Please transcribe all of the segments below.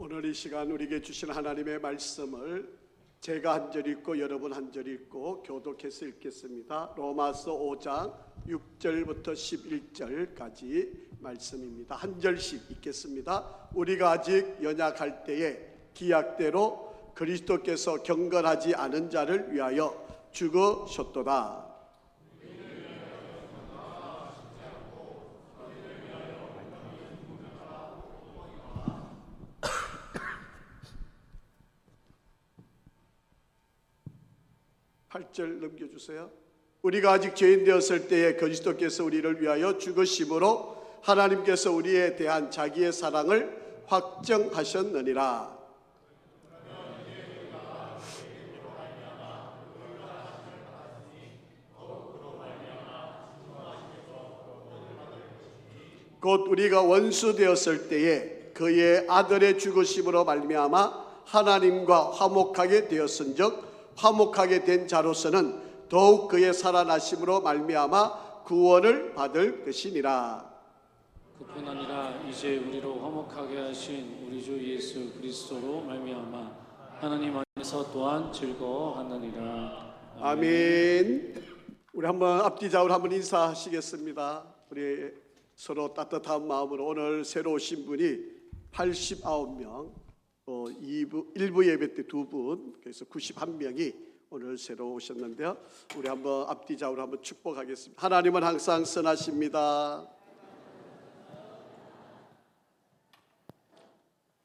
오늘 이 시간 우리에게 주신 하나님의 말씀을 제가 한 절 읽고 여러분 한 절 읽고 교독해서 읽겠습니다. 로마서 5장 6절부터 11절까지 말씀입니다. 한 절씩 읽겠습니다. 우리가 아직 연약할 때에 기약대로 그리스도께서 경건하지 않은 자를 위하여 죽으셨도다. 팔절 넘겨주세요. 우리가 아직 죄인 되었을 때에 그리스도께서 우리를 위하여 죽으심으로 하나님께서 우리에 대한 자기의 사랑을 확정하셨느니라. 곧 우리가 원수 되었을 때에 그의 아들의 죽으심으로 말미암아 하나님과 화목하게 되었은즉 화목하게 된 자로서는 더욱 그의 살아나심으로 말미암아 구원을 받을 것이니라. 그뿐 아니라 이제 우리로 화목하게 하신 우리 주 예수 그리스도로 말미암아 하나님 안에서 또한 즐거워하느니라. 아멘. 우리 한번 앞뒤 좌우로 한번 인사하시겠습니다. 우리 서로 따뜻한 마음으로 오늘 새로 오신 분이 89명, 1부 예배 때 2분, 그래서 91명이 오늘 새로 오셨는데요. 우리 한번 앞뒤 좌우로 한번 축복하겠습니다. 하나님은 항상 선하십니다.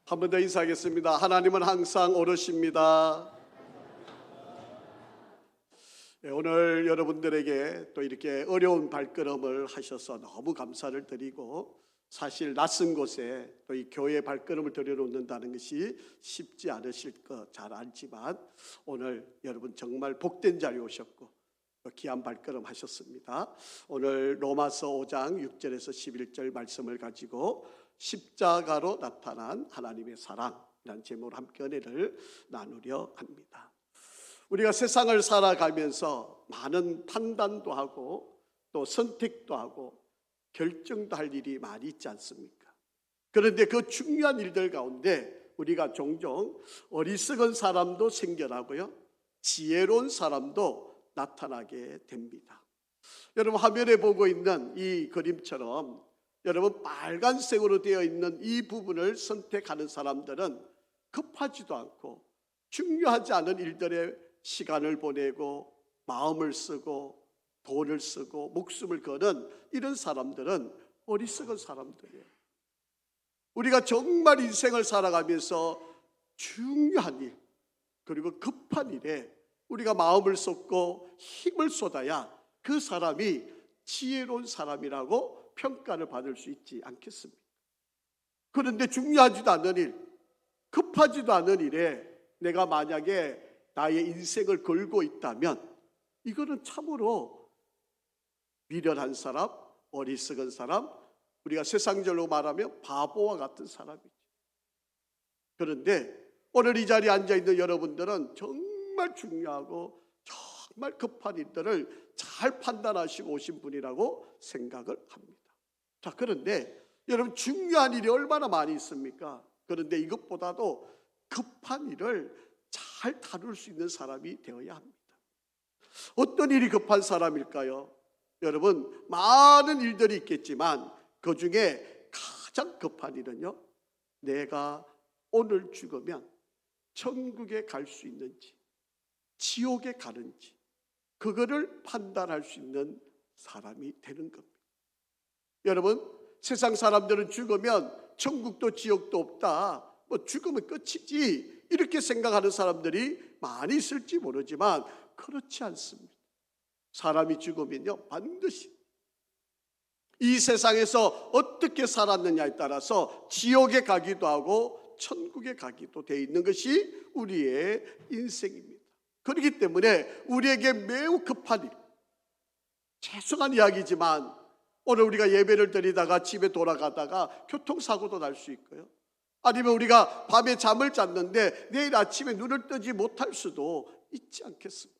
한 번 더 인사하겠습니다. 하나님은 항상 옳으십니다. 오늘 여러분들에게 또 이렇게 어려운 발걸음을 하셔서 너무 감사를 드리고, 사실 낯선 곳에 또 이 교회 발걸음을 들여놓는다는 것이 쉽지 않으실 것 잘 알지만 오늘 여러분 정말 복된 자리에 오셨고 귀한 발걸음 하셨습니다. 오늘 로마서 5장 6절에서 11절 말씀을 가지고 십자가로 나타난 하나님의 사랑이라는 제목으로 함께 은혜를 나누려 합니다. 우리가 세상을 살아가면서 많은 판단도 하고 또 선택도 하고 결정도 할 일이 많이 있지 않습니까? 그런데 그 중요한 일들 가운데 우리가 종종 어리석은 사람도 생겨나고요, 지혜로운 사람도 나타나게 됩니다. 여러분 화면에 보고 있는 이 그림처럼 여러분 빨간색으로 되어 있는 이 부분을 선택하는 사람들은 급하지도 않고 중요하지 않은 일들에 시간을 보내고 마음을 쓰고 돈을 쓰고 목숨을 거는 이런 사람들은 어리석은 사람들이에요. 우리가 정말 인생을 살아가면서 중요한 일 그리고 급한 일에 우리가 마음을 쏟고 힘을 쏟아야 그 사람이 지혜로운 사람이라고 평가를 받을 수 있지 않겠습니까? 그런데 중요하지도 않은 일, 급하지도 않은 일에 내가 만약에 나의 인생을 걸고 있다면 이거는 참으로 미련한 사람, 어리석은 사람, 우리가 세상적으로 말하면 바보와 같은 사람이죠. 그런데 오늘 이 자리에 앉아있는 여러분들은 정말 중요하고 정말 급한 일들을 잘 판단하시고 오신 분이라고 생각을 합니다. 자, 그런데 여러분 중요한 일이 얼마나 많이 있습니까? 그런데 이것보다도 급한 일을 잘 다룰 수 있는 사람이 되어야 합니다. 어떤 일이 급한 사람일까요? 여러분 많은 일들이 있겠지만 그 중에 가장 급한 일은요, 내가 오늘 죽으면 천국에 갈 수 있는지 지옥에 가는지 그거를 판단할 수 있는 사람이 되는 겁니다. 여러분 세상 사람들은 죽으면 천국도 지옥도 없다, 뭐 죽으면 끝이지 이렇게 생각하는 사람들이 많이 있을지 모르지만 그렇지 않습니다. 사람이 죽으면요 반드시 이 세상에서 어떻게 살았느냐에 따라서 지옥에 가기도 하고 천국에 가기도 돼 있는 것이 우리의 인생입니다. 그렇기 때문에 우리에게 매우 급한 일, 죄송한 이야기지만 오늘 우리가 예배를 드리다가 집에 돌아가다가 교통사고도 날 수 있고요, 아니면 우리가 밤에 잠을 잤는데 내일 아침에 눈을 뜨지 못할 수도 있지 않겠습니까?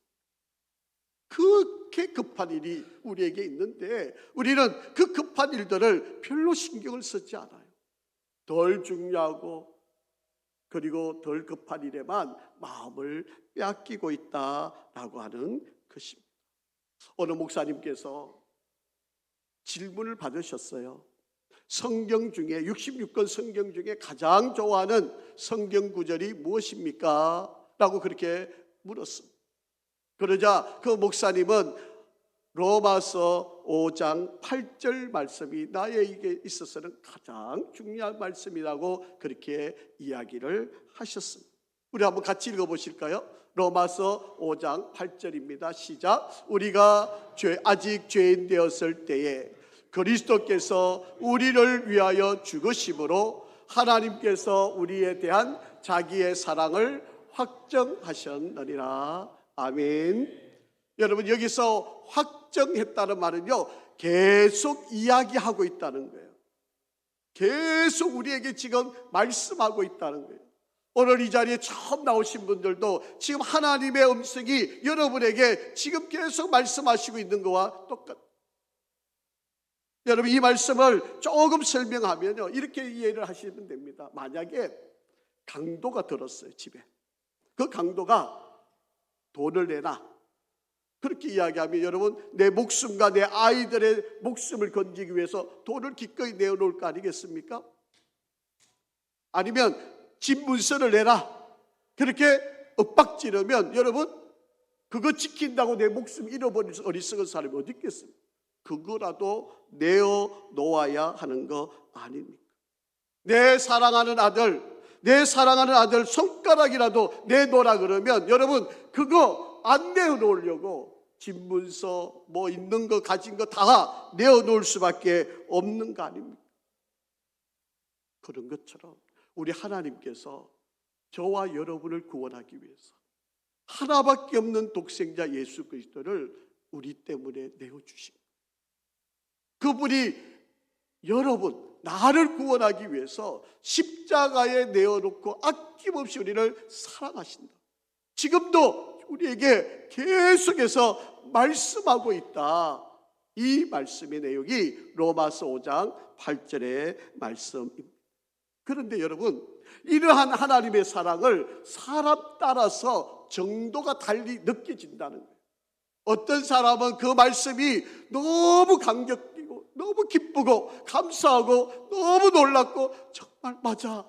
그렇게 급한 일이 우리에게 있는데 우리는 그 급한 일들을 별로 신경을 쓰지 않아요. 덜 중요하고 그리고 덜 급한 일에만 마음을 빼앗기고 있다라고 하는 것입니다. 어느 목사님께서 질문을 받으셨어요. 성경 중에 66권 성경 중에 가장 좋아하는 성경 구절이 무엇입니까? 라고 그렇게 물었습니다. 그러자 그 목사님은 로마서 5장 8절 말씀이 나에게 있어서는 가장 중요한 말씀이라고 그렇게 이야기를 하셨습니다. 우리 한번 같이 읽어보실까요? 로마서 5장 8절입니다. 시작. 우리가 아직 죄인 되었을 때에 그리스도께서 우리를 위하여 죽으심으로 하나님께서 우리에 대한 자기의 사랑을 확정하셨느니라. 아멘. 여러분, 여기서 확정했다는 말은요, 계속 이야기하고 있다는 거예요. 계속 우리에게 지금 말씀하고 있다는 거예요. 오늘 이 자리에 처음 나오신 분들도 지금 하나님의 음성이 여러분에게 지금 계속 말씀하시고 있는 거와 똑같아요. 여러분, 이 말씀을 조금 설명하면요, 이렇게 이해를 하시면 됩니다. 만약에 강도가 들었어요, 집에. 그 강도가 돈을 내놔. 그렇게 이야기하면 여러분, 내 목숨과 내 아이들의 목숨을 건지기 위해서 돈을 기꺼이 내어놓을 거 아니겠습니까? 아니면 집 문서를 내라. 그렇게 윽박지르면 여러분, 그거 지킨다고 내 목숨 잃어버릴 어리석은 사람이 어디 있겠습니까? 그거라도 내어놓아야 하는 거 아닙니까? 내 사랑하는 아들 손가락이라도 내놓으라 그러면 여러분, 그거 안 내어놓으려고 집문서 뭐 있는 거 가진 거 다 내어놓을 수밖에 없는 거 아닙니까? 그런 것처럼 우리 하나님께서 저와 여러분을 구원하기 위해서 하나밖에 없는 독생자 예수 그리스도를 우리 때문에 내어주십니다. 그분이 여러분, 나를 구원하기 위해서 십자가에 내어놓고 아낌없이 우리를 사랑하신다. 지금도 우리에게 계속해서 말씀하고 있다. 이 말씀의 내용이 로마서 5장 8절의 말씀입니다. 그런데 여러분, 이러한 하나님의 사랑을 사람 따라서 정도가 달리 느껴진다는 거예요. 어떤 사람은 그 말씀이 너무 감격이고 너무 기쁘고 감사하고 너무 놀랍고 정말 맞아,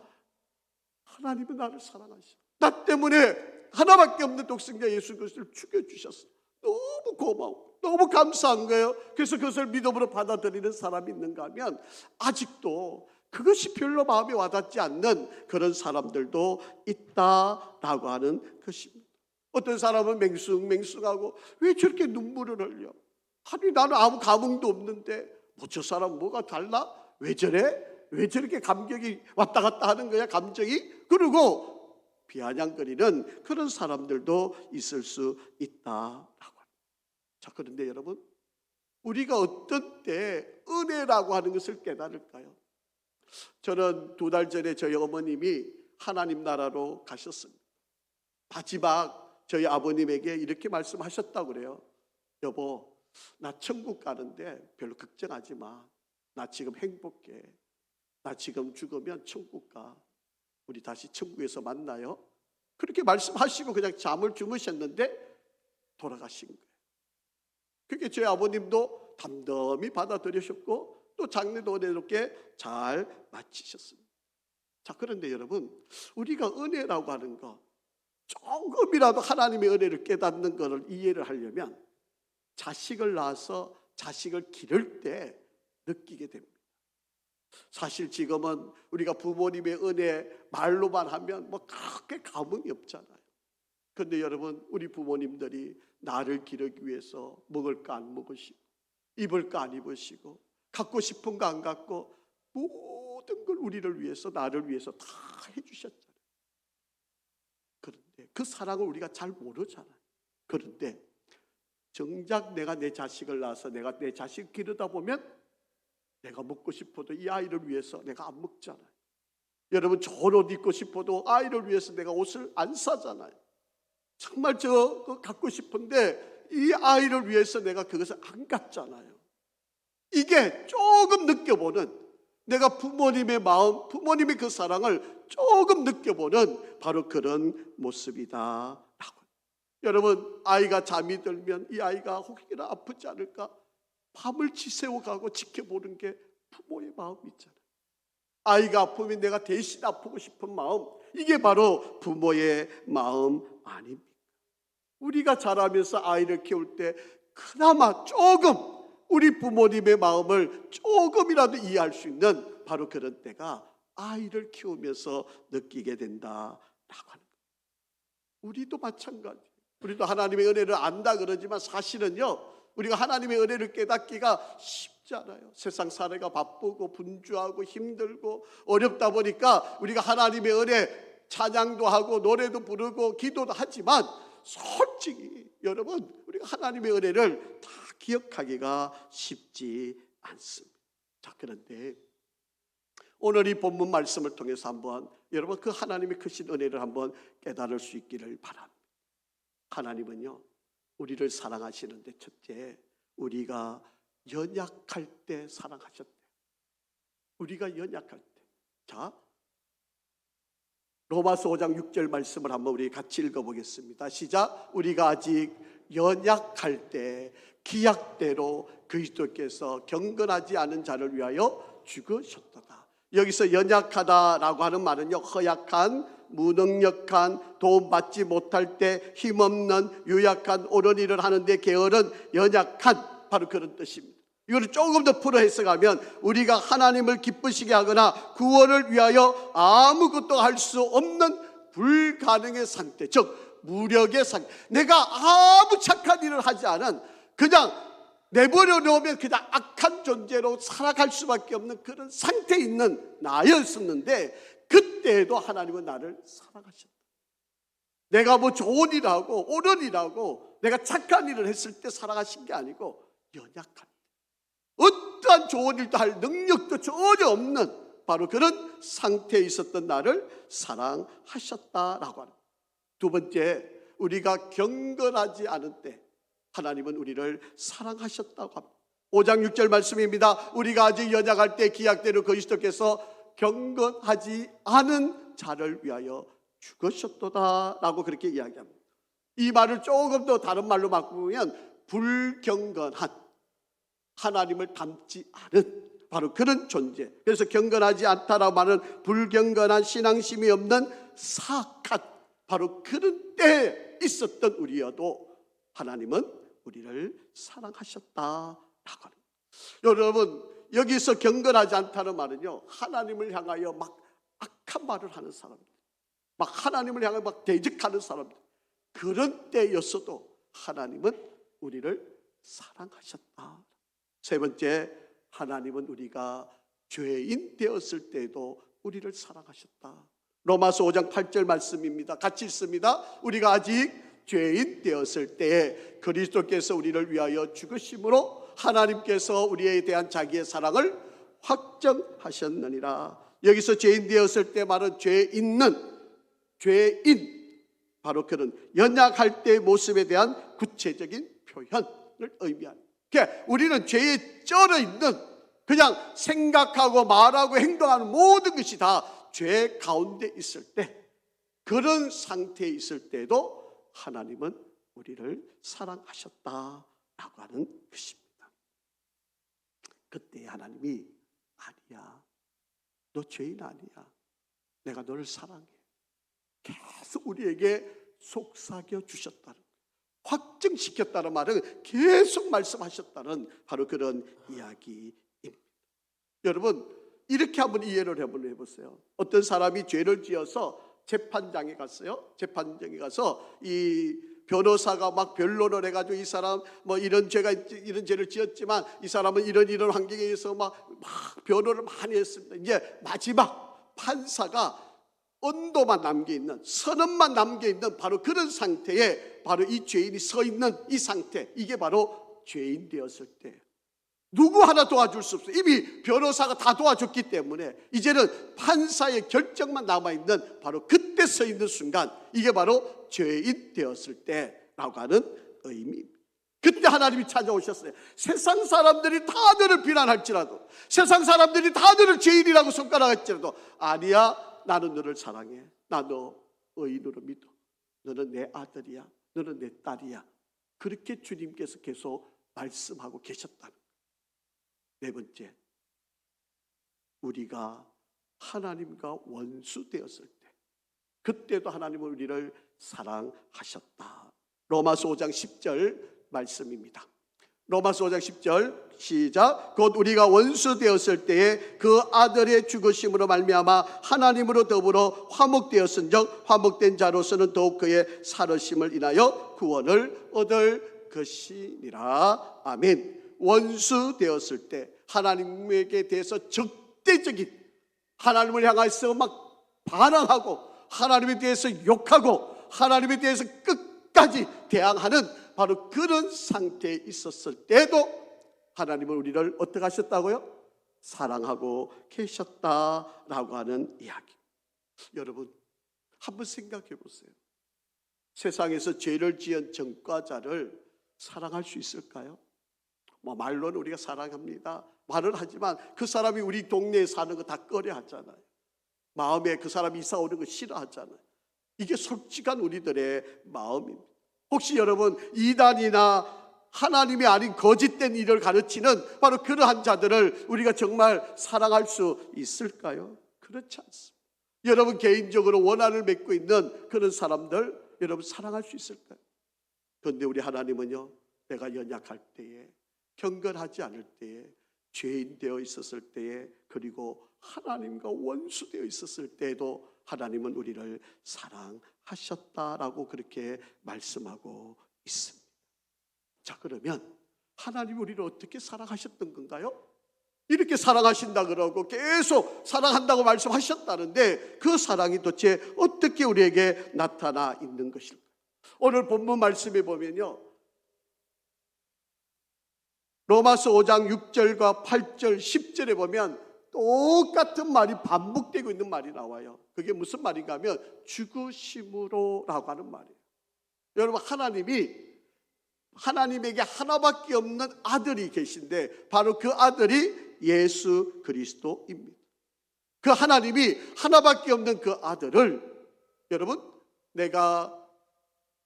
하나님은 나를 사랑하셔, 나 때문에 하나밖에 없는 독생자 예수 그리스도를 죽여주셨어, 너무 고마워, 너무 감사한 거예요. 그래서 그것을 믿음으로 받아들이는 사람이 있는가 하면 아직도 그것이 별로 마음에 와닿지 않는 그런 사람들도 있다라고 하는 것입니다. 어떤 사람은 맹숭맹숭하고 왜 저렇게 눈물을 흘려? 아니, 나는 아무 감흥도 없는데 뭐 저 사람 뭐가 달라? 왜 저래? 왜 저렇게 감격이 왔다 갔다 하는 거야, 감정이? 그리고 비아냥거리는 그런 사람들도 있을 수 있다라고 합니다. 자, 그런데 여러분, 우리가 어떤 때 은혜라고 하는 것을 깨달을까요? 저는 2달 전에 저희 어머님이 하나님 나라로 가셨습니다. 마지막 저희 아버님에게 이렇게 말씀하셨다고 그래요. 여보, 나 천국 가는데 별로 걱정하지 마. 나 지금 행복해. 나 지금 죽으면 천국 가. 우리 다시 천국에서 만나요. 그렇게 말씀하시고 그냥 잠을 주무셨는데 돌아가신 거예요. 그게 저희 아버님도 담담히 받아들이셨고 또 장례도 은혜롭게 잘 마치셨습니다. 자, 그런데 여러분, 우리가 은혜라고 하는 거, 조금이라도 하나님의 은혜를 깨닫는 것을 이해를 하려면 자식을 낳아서 자식을 기를 때 느끼게 됩니다. 사실 지금은 우리가 부모님의 은혜 말로만 하면 뭐 그렇게 감흥이 없잖아요. 그런데 여러분, 우리 부모님들이 나를 기르기 위해서 먹을 거 안 먹으시고 입을 거 안 입으시고 갖고 싶은 거 안 갖고 모든 걸 우리를 위해서, 나를 위해서 다 해주셨잖아요. 그런데 그 사랑을 우리가 잘 모르잖아요. 그런데 정작 내가 내 자식을 낳아서 내가 내 자식 기르다 보면 내가 먹고 싶어도 이 아이를 위해서 내가 안 먹잖아요. 여러분, 좋은 옷 입고 싶어도 아이를 위해서 내가 옷을 안 사잖아요. 정말 그거 갖고 싶은데 이 아이를 위해서 내가 그것을 안 갖잖아요. 이게 조금 느껴보는, 내가 부모님의 마음, 부모님의 그 사랑을 조금 느껴보는 바로 그런 모습이다 라고. 여러분, 아이가 잠이 들면 이 아이가 혹시나 아프지 않을까 밤을 지새워가고 지켜보는 게 부모의 마음이 있잖아요. 아이가 아프면 내가 대신 아프고 싶은 마음, 이게 바로 부모의 마음 아닙니까? 우리가 자라면서 아이를 키울 때 그나마 조금 우리 부모님의 마음을 조금이라도 이해할 수 있는 바로 그런 때가 아이를 키우면서 느끼게 된다라고 하는 거예요. 우리도 마찬가지. 우리도 하나님의 은혜를 안다 그러지만 사실은요, 우리가 하나님의 은혜를 깨닫기가 쉽지 않아요. 세상 사회가 바쁘고 분주하고 힘들고 어렵다 보니까 우리가 하나님의 은혜 찬양도 하고 노래도 부르고 기도도 하지만 솔직히 여러분, 우리가 하나님의 은혜를 다 기억하기가 쉽지 않습니다. 자, 그런데 오늘 이 본문 말씀을 통해서 한번 여러분 그 하나님의 크신 은혜를 한번 깨달을 수 있기를 바랍니다. 하나님은요, 우리를 사랑하시는데 첫째, 우리가 연약할 때 사랑하셨대요. 우리가 연약할 때. 자, 로마서 5장 6절 말씀을 한번 우리 같이 읽어보겠습니다. 시작. 우리가 아직 연약할 때 기약대로 그리스도께서 경건하지 않은 자를 위하여 죽으셨도다. 여기서 연약하다라고 하는 말은요, 허약한, 무능력한, 도움받지 못할 때 힘없는, 유약한, 옳은 일을 하는데 게으른, 연약한, 바로 그런 뜻입니다. 이거를 조금 더 풀어 해석하면 우리가 하나님을 기쁘시게 하거나 구원을 위하여 아무것도 할 수 없는 불가능의 상태, 즉 무력의 상태. 내가 아무 착한 일을 하지 않은, 그냥 내버려 놓으면 그냥 악한 존재로 살아갈 수밖에 없는 그런 상태에 있는 나였었는데, 그때에도 하나님은 나를 사랑하셨다. 내가 뭐 좋은 일을 하고 옳은 일을 하고 내가 착한 일을 했을 때 사랑하신 게 아니고 연약한, 어떠한 좋은 일도 할 능력도 전혀 없는 바로 그런 상태에 있었던 나를 사랑하셨다라고 하는. 두 번째, 우리가 경건하지 않은 때 하나님은 우리를 사랑하셨다고 합니다. 5장 6절 말씀입니다. 우리가 아직 연약할 때 기약대로 그리스도께서 경건하지 않은 자를 위하여 죽으셨도다라고 그렇게 이야기합니다. 이 말을 조금 더 다른 말로 바꾸면 불경건한, 하나님을 닮지 않은 바로 그런 존재. 그래서 경건하지 않다라고 말하는 불경건한, 신앙심이 없는 사악한 바로 그런 때에 있었던 우리여도 하나님은 우리를 사랑하셨다라고 하는. 여러분, 여기서 경건하지 않다는 말은요, 하나님을 향하여 막 악한 말을 하는 사람들, 막 하나님을 향하여 막 대적하는 사람들, 그런 때였어도 하나님은 우리를 사랑하셨다. 세 번째, 하나님은 우리가 죄인 되었을 때에도 우리를 사랑하셨다. 로마서 5장 8절 말씀입니다. 같이 읽습니다. 우리가 아직 죄인 되었을 때에 그리스도께서 우리를 위하여 죽으심으로 하나님께서 우리에 대한 자기의 사랑을 확정하셨느니라. 여기서 죄인 되었을 때 말은 죄 있는, 죄인, 바로 그런 연약할 때의 모습에 대한 구체적인 표현을 의미합니다. 그러니까 우리는 죄에 쩔어 있는, 그냥 생각하고 말하고 행동하는 모든 것이 다 죄 가운데 있을 때, 그런 상태에 있을 때도 하나님은 우리를 사랑하셨다라고 하는 것입니다. 그때 하나님이 아니야, 너 죄인 아니야, 내가 너를 사랑해, 계속 우리에게 속삭여 주셨다는, 확증시켰다는 말은 계속 말씀하셨다는 바로 그런 이야기입니다. 여러분, 이렇게 한번 이해를 해보세요. 어떤 사람이 죄를 지어서 재판장에 갔어요. 재판장에 가서 이 변호사가 막 변론을 해가지고 이 사람 뭐 이런 죄를 지었지만 이 사람은 이런 환경에 의해서 막 변호를 많이 했습니다. 이제 마지막 판사가 언도만 남겨있는, 선언만 남겨있는 바로 그런 상태에 바로 이 죄인이 서 있는 이 상태, 이게 바로 죄인 되었을 때 누구 하나 도와줄 수 없어요. 이미 변호사가 다 도와줬기 때문에 이제는 판사의 결정만 남아있는 바로 그때 서 있는 순간, 이게 바로 죄인 되었을 때라고 하는 의미입니다. 그때 하나님이 찾아오셨어요. 세상 사람들이 다 너를 비난할지라도, 세상 사람들이 다 너를 죄인이라고 손가락할지라도, 아니야, 나는 너를 사랑해. 나 너 의인으로 믿어. 너는 내 아들이야. 너는 내 딸이야. 그렇게 주님께서 계속 말씀하고 계셨다는 거예요. 네 번째, 우리가 하나님과 원수 되었을 때, 그때도 하나님은 우리를 사랑하셨다. 로마서 5장 10절 말씀입니다. 로마서 5장 10절 시작. 곧 우리가 원수 되었을 때에 그 아들의 죽으심으로 말미암아 하나님으로 더불어 화목되었은즉 화목된 자로서는 더욱 그의 살으심을 인하여 구원을 얻을 것이니라. 아멘. 원수 되었을 때, 하나님에게 대해서 적대적인, 하나님을 향해서 막 반항하고 하나님에 대해서 욕하고 하나님에 대해서 끝까지 대항하는 바로 그런 상태에 있었을 때도 하나님은 우리를 어떻게 하셨다고요? 사랑하고 계셨다라고 하는 이야기. 여러분, 한번 생각해 보세요. 세상에서 죄를 지은 전과자를 사랑할 수 있을까요? 말로는 우리가 사랑합니다 말을 하지만 그 사람이 우리 동네에 사는 거 다 꺼려하잖아요. 마음에 그 사람이 이사 오는 거 싫어하잖아요. 이게 솔직한 우리들의 마음입니다. 혹시 여러분, 이단이나 하나님이 아닌 거짓된 일을 가르치는 바로 그러한 자들을 우리가 정말 사랑할 수 있을까요? 그렇지 않습니다. 여러분, 개인적으로 원한을 맺고 있는 그런 사람들 여러분 사랑할 수 있을까요? 그런데 우리 하나님은요, 내가 연약할 때에, 경건하지 않을 때에, 죄인 되어 있었을 때에, 그리고 하나님과 원수 되어 있었을 때에도 하나님은 우리를 사랑하셨다라고 그렇게 말씀하고 있습니다. 자, 그러면 하나님이 우리를 어떻게 사랑하셨던 건가요? 이렇게 사랑하신다 그러고 계속 사랑한다고 말씀하셨다는데 그 사랑이 도대체 어떻게 우리에게 나타나 있는 것일까? 오늘 본문 말씀에 보면요, 로마서 5장 6절과 8절 10절에 보면 똑같은 말이 반복되고 있는 말이 나와요. 그게 무슨 말인가 하면 죽으심으로라고 하는 말이에요. 여러분, 하나님에게 하나밖에 없는 아들이 계신데 바로 그 아들이 예수 그리스도입니다. 그 하나님이 하나밖에 없는 그 아들을, 여러분, 내가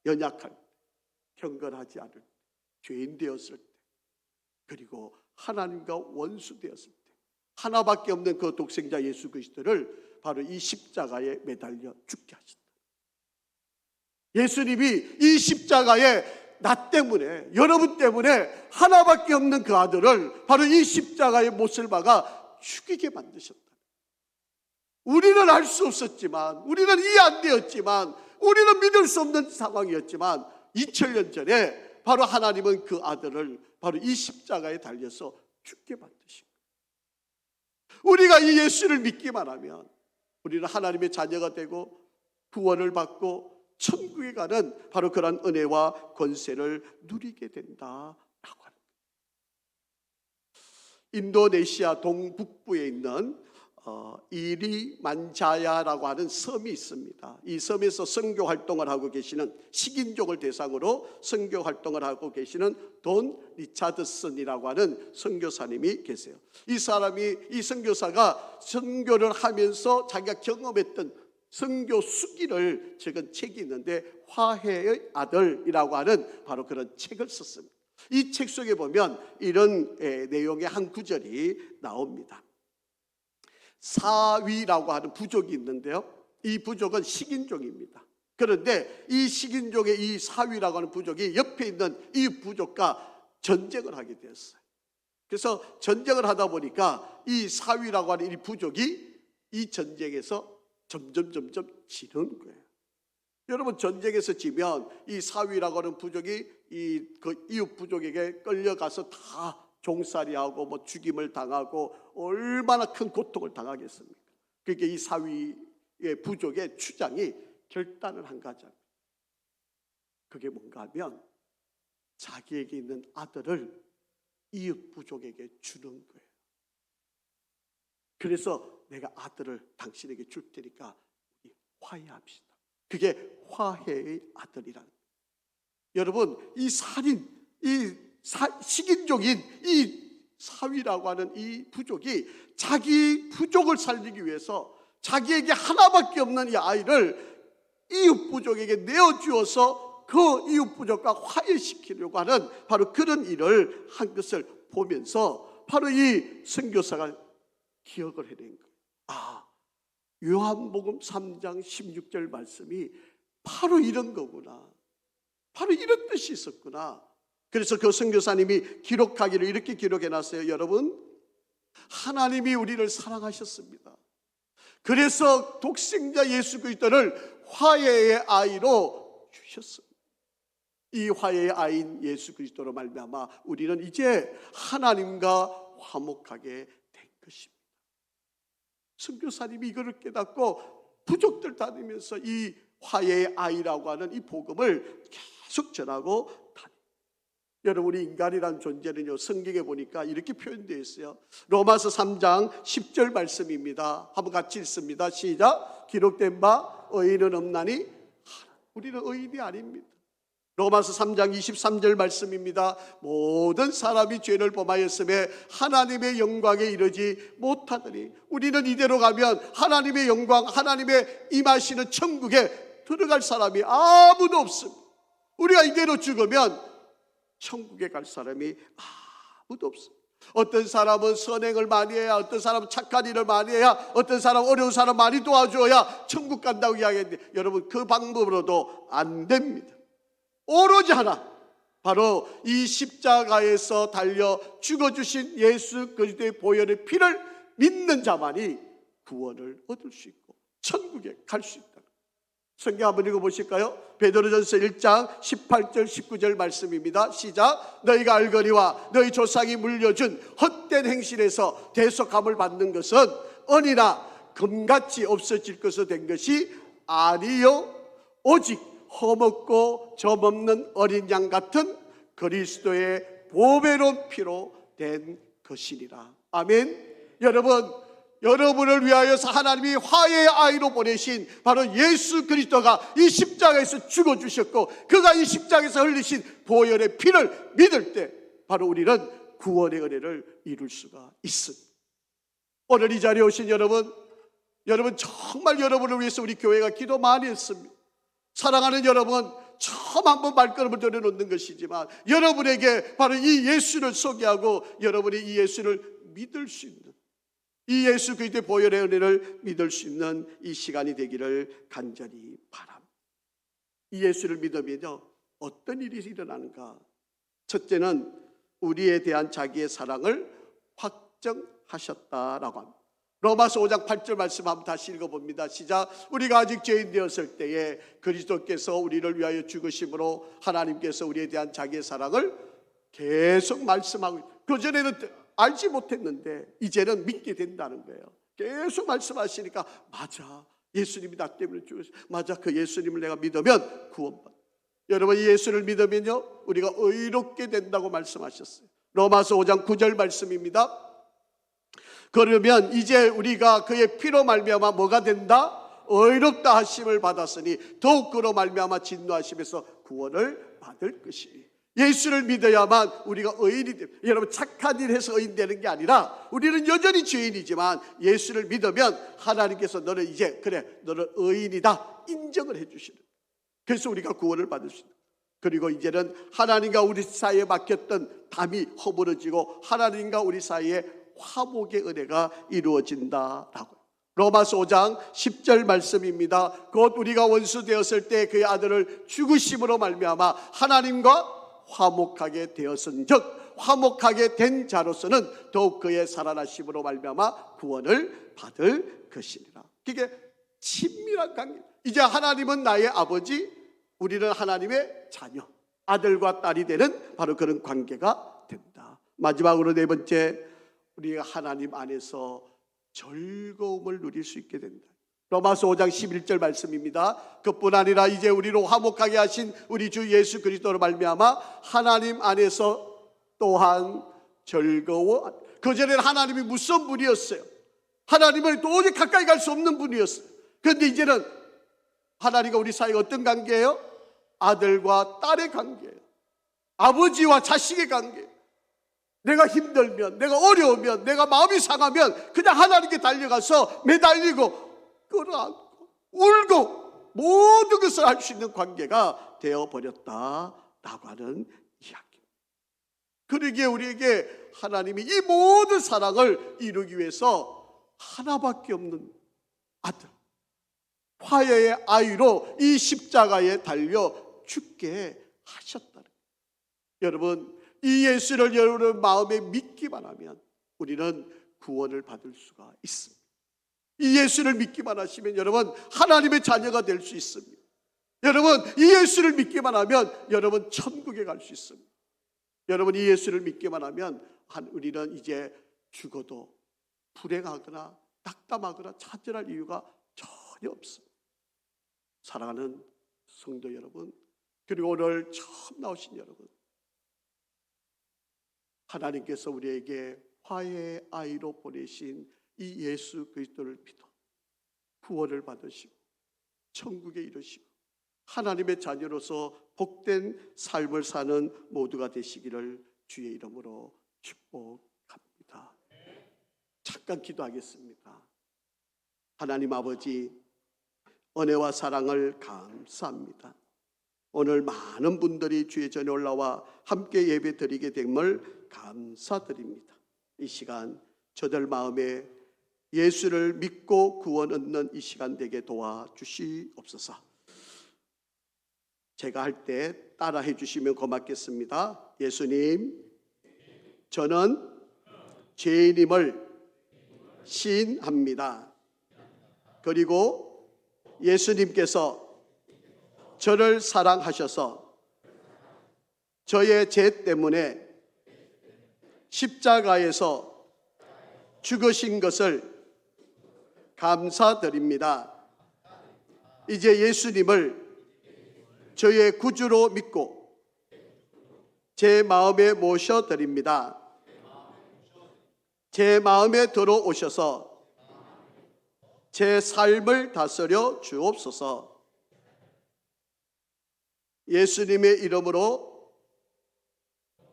연약할 때, 경건하지 않을 때, 죄인 되었을 때, 그리고 하나님과 원수 되었을 때 하나밖에 없는 그 독생자 예수 그리스도를 바로 이 십자가에 매달려 죽게 하셨다. 예수님이 이 십자가에 나 때문에, 여러분 때문에 하나밖에 없는 그 아들을 바로 이 십자가에 못을 박아 죽이게 만드셨다. 우리는 알 수 없었지만, 우리는 이해 안 되었지만, 우리는 믿을 수 없는 상황이었지만 2000년 전에 바로 하나님은 그 아들을 바로 이 십자가에 달려서 죽게 만드신 거예요. 우리가 이 예수를 믿기만 하면 우리는 하나님의 자녀가 되고 구원을 받고 천국에 가는 바로 그런 은혜와 권세를 누리게 된다라고 하는 거예요. 인도네시아 동북부에 있는 이리만자야라고 하는 섬이 있습니다. 이 섬에서 선교 활동을 하고 계시는, 식인종을 대상으로 선교 활동을 하고 계시는 돈 리차드슨이라고 하는 선교사님이 계세요. 이 선교사가 선교를 하면서 자기가 경험했던 선교 수기를 적은 책이 있는데 화해의 아들이라고 하는 바로 그런 책을 썼습니다. 이 책 속에 보면 이런 내용의 한 구절이 나옵니다. 사위라고 하는 부족이 있는데요, 이 부족은 식인종입니다. 그런데 이 식인종의 이 사위라고 하는 부족이 옆에 있는 이 부족과 전쟁을 하게 되었어요. 그래서 전쟁을 하다 보니까 이 사위라고 하는 이 부족이 이 전쟁에서 점점 지는 거예요. 여러분, 전쟁에서 지면 이 사위라고 하는 부족이 그 이웃 부족에게 끌려가서 다 종살이하고 뭐 죽임을 당하고 얼마나 큰 고통을 당하겠습니까? 그러니까 이 사위의 부족의 추장이 결단을 한 가지입니다. 그게 뭔가 하면 자기에게 있는 아들을 이웃 부족에게 주는 거예요. 그래서 내가 아들을 당신에게 줄 테니까 우리 화해합시다. 그게 화해의 아들이라는 거예요. 여러분, 이 살인, 이 식인종인 이 사위라고 하는 이 부족이 자기 부족을 살리기 위해서 자기에게 하나밖에 없는 이 아이를 이웃 부족에게 내어주어서 그 이웃 부족과 화해시키려고 하는 바로 그런 일을 한 것을 보면서 바로 이 선교사가 기억을 해낸 거예요. 아, 요한복음 3장 16절 말씀이 바로 이런 거구나. 바로 이런 뜻이 있었구나. 그래서 그 선교사님이 기록하기를 이렇게 기록해놨어요. 여러분, 하나님이 우리를 사랑하셨습니다. 그래서 독생자 예수 그리스도를 화해의 아이로 주셨습니다. 이 화해의 아이인 예수 그리스도로 말미암아 우리는 이제 하나님과 화목하게 된 것입니다. 선교사님이 이거를 깨닫고 부족들 다니면서 이 화해의 아이라고 하는 이 복음을 계속 전하고 다닙니다. 여러분, 우리 인간이란 존재는요, 성경에 보니까 이렇게 표현되어 있어요. 로마서 3장 10절 말씀입니다. 한번 같이 읽습니다. 시작. 기록된 바 의인은 없나니 우리는 의인이 아닙니다. 로마서 3장 23절 말씀입니다. 모든 사람이 죄를 범하였음에 하나님의 영광에 이르지 못하더니 우리는 이대로 가면 하나님의 영광, 하나님의 임하시는 천국에 들어갈 사람이 아무도 없습니다. 우리가 이대로 죽으면 천국에 갈 사람이 아무도 없습니다. 어떤 사람은 선행을 많이 해야, 어떤 사람은 착한 일을 많이 해야, 어떤 사람은 어려운 사람 많이 도와줘야 천국 간다고 이야기했는데 여러분, 그 방법으로도 안 됩니다. 오로지 하나, 바로 이 십자가에서 달려 죽어주신 예수 그리스도의 보혈의 피를 믿는 자만이 구원을 얻을 수 있고 천국에 갈 수 있다. 성경 한번 읽어보실까요? 베드로전서 1장 18절 19절 말씀입니다. 시작. 너희가 알거니와 너희 조상이 물려준 헛된 행실에서 대속함을 받는 것은 은이나 금같이 없어질 것으로 된 것이 아니요 오직 험없고 점없는 어린 양 같은 그리스도의 보배로운 피로 된 것이니라. 아멘. 여러분을 위하여서 하나님이 화해의 아이로 보내신 바로 예수 그리스도가 이 십자가에서 죽어주셨고 그가 이 십자가에서 흘리신 보혈의 피를 믿을 때 바로 우리는 구원의 은혜를 이룰 수가 있습니다. 오늘 이 자리에 오신 여러분 정말 여러분을 위해서 우리 교회가 기도 많이 했습니다. 사랑하는 여러분, 처음 한번 발걸음을 들여놓는 것이지만 여러분에게 바로 이 예수를 소개하고 여러분이 이 예수를 믿을 수 있는, 이 예수 그리스도의 보혈의 은혜를 믿을 수 있는 이 시간이 되기를 간절히 바랍니다. 이 예수를 믿으면요, 어떤 일이 일어나는가? 첫째는 우리에 대한 자기의 사랑을 확정하셨다라고 합니다. 로마서 5장 8절 말씀 한번 다시 읽어봅니다. 시작. 우리가 아직 죄인 되었을 때에 그리스도께서 우리를 위하여 죽으심으로 하나님께서 우리에 대한 자기의 사랑을 계속 말씀하고, 그전에는 알지 못했는데 이제는 믿게 된다는 거예요. 계속 말씀하시니까 맞아, 예수님이 나 때문에 죽으셨어. 맞아, 그 예수님을 내가 믿으면 구원받아. 여러분, 이 예수를 믿으면요 우리가 의롭게 된다고 말씀하셨어요. 로마서 5장 9절 말씀입니다. 그러면 이제 우리가 그의 피로 말미암아 뭐가 된다? 의롭다 하심을 받았으니 더욱 그로 말미암아 진노하심에서 구원을 받을 것이니. 예수를 믿어야만 우리가 의인이 됩니다. 여러분, 착한 일 해서 의인 되는 게 아니라 우리는 여전히 죄인이지만 예수를 믿으면 하나님께서 너는 이제 그래 너는 의인이다 인정을 해주시는. 그래서 우리가 구원을 받을 수 있다. 그리고 이제는 하나님과 우리 사이에 막혔던 담이 허물어지고 하나님과 우리 사이에 화목의 은혜가 이루어진다라고. 로마서 5장 10절 말씀입니다. 곧 우리가 원수 되었을 때 그의 아들을 죽으심으로 말미암아 하나님과 화목하게 되었은즉 화목하게 된 자로서는 더욱 그의 살아나심으로 말미암아 구원을 받을 것이니라. 그게 친밀한 관계. 이제 하나님은 나의 아버지, 우리는 하나님의 자녀, 아들과 딸이 되는 바로 그런 관계가 된다. 마지막으로 네 번째, 우리가 하나님 안에서 즐거움을 누릴 수 있게 된다. 로마서 5장 11절 말씀입니다. 그뿐 아니라 이제 우리로 화목하게 하신 우리 주 예수 그리스도로 말미암아 하나님 안에서 또한 즐거워. 그전에는 하나님이 무서운 분이었어요. 하나님을 도저히 가까이 갈 수 없는 분이었어요. 그런데 이제는 하나님과 우리 사이가 어떤 관계예요? 아들과 딸의 관계예요. 아버지와 자식의 관계, 내가 힘들면, 내가 어려우면, 내가 마음이 상하면 그냥 하나님께 달려가서 매달리고 끌어안고 울고 모든 것을 할 수 있는 관계가 되어버렸다라고 하는 이야기. 그러기에 우리에게 하나님이 이 모든 사랑을 이루기 위해서 하나밖에 없는 아들, 화해의 아이로 이 십자가에 달려 죽게 하셨다는 거예요. 여러분, 이 예수를 여러분 마음에 믿기만 하면 우리는 구원을 받을 수가 있습니다. 이 예수를 믿기만 하시면 여러분 하나님의 자녀가 될 수 있습니다. 여러분, 이 예수를 믿기만 하면 여러분 천국에 갈 수 있습니다. 여러분, 이 예수를 믿기만 하면 우리는 이제 죽어도 불행하거나 낙담하거나 좌절할 이유가 전혀 없습니다. 사랑하는 성도 여러분, 그리고 오늘 처음 나오신 여러분, 하나님께서 우리에게 화해의 아이로 보내신 이 예수 그리스도를 믿어 구원을 받으시고 천국에 이르시고 하나님의 자녀로서 복된 삶을 사는 모두가 되시기를 주의 이름으로 축복합니다. 잠깐 기도하겠습니다. 하나님 아버지, 은혜와 사랑을 감사합니다. 오늘 많은 분들이 주의 전에 올라와 함께 예배 드리게 됨을 감사드립니다. 이 시간 저들 마음에 예수를 믿고 구원 얻는 이 시간 되게 도와주시옵소서. 제가 할 때 따라해 주시면 고맙겠습니다. 예수님, 저는 죄인임을 시인합니다. 그리고 예수님께서 저를 사랑하셔서 저의 죄 때문에 십자가에서 죽으신 것을 감사드립니다. 이제 예수님을 저의 구주로 믿고 제 마음에 모셔드립니다. 제 마음에 들어오셔서 제 삶을 다스려 주옵소서. 예수님의 이름으로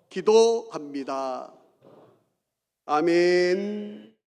기도합니다. 아멘.